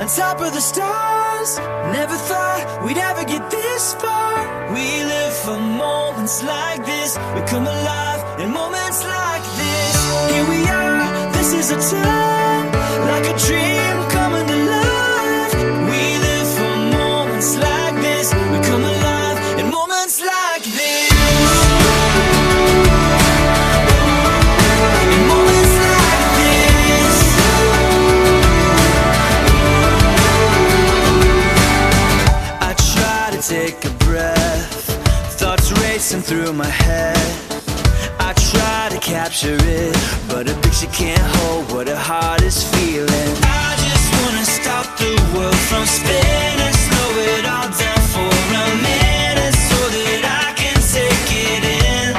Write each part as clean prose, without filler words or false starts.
on top of the stars. Never thought we'd ever get this far. We live for moments like this. We come alive in moments like this. Here we are, this is a time, like a dream coming to life. We live for moments like this. We come alive in moments like this. In moments like this. I try to take a breath, thoughts racing through my head. I try to capture it, but a picture can't hold what a heart is feeling. I just wanna stop the world from spinning, slow it all down for a minute, so that I can take it in.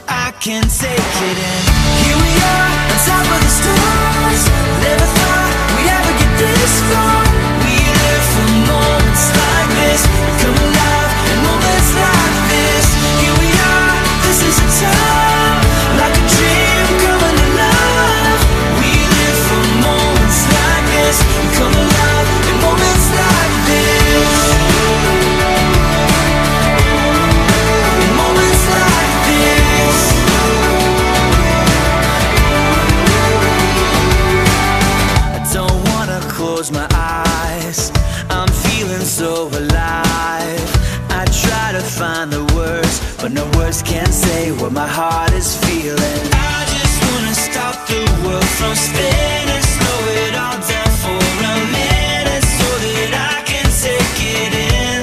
I can take it in. Here we are, on top of the stars. Never thought we'd ever get this far. We live for moments like this. We come alive in moments like this. Here we are, this is a time, like a dream coming to life. We live for moments like this. We come alive in moments like this. In moments like this. I don't wanna close my eyes, I'm feeling so alive. I try to find the words, but no words can say what my heart is feeling. I just wanna stop the world from spinning, slow it all down for a minute, so that I can take it in.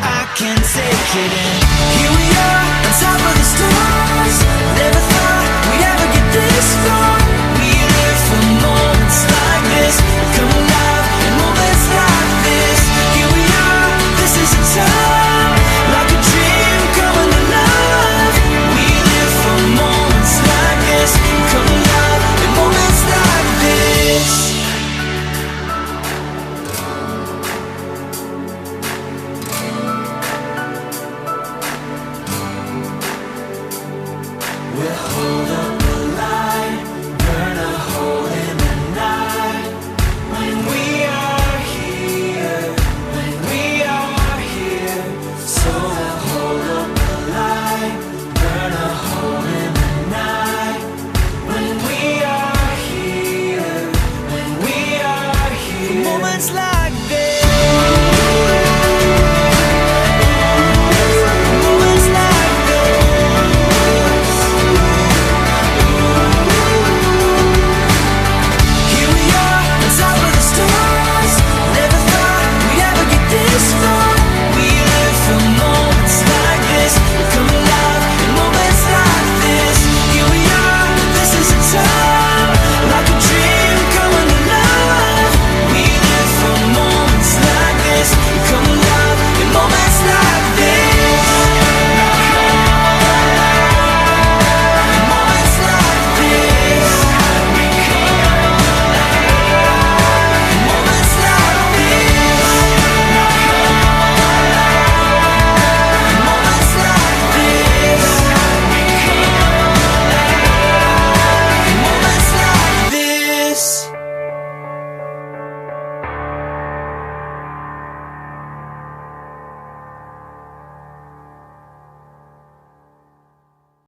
I can take it in. Here we are, on top of the stars. Never thought we'd ever get this far. We live for moments like this. We come alive in moments like this. Here we are, this is a time, like a dream coming to life. We live for moments like this. We come alive in moments like this. We're holding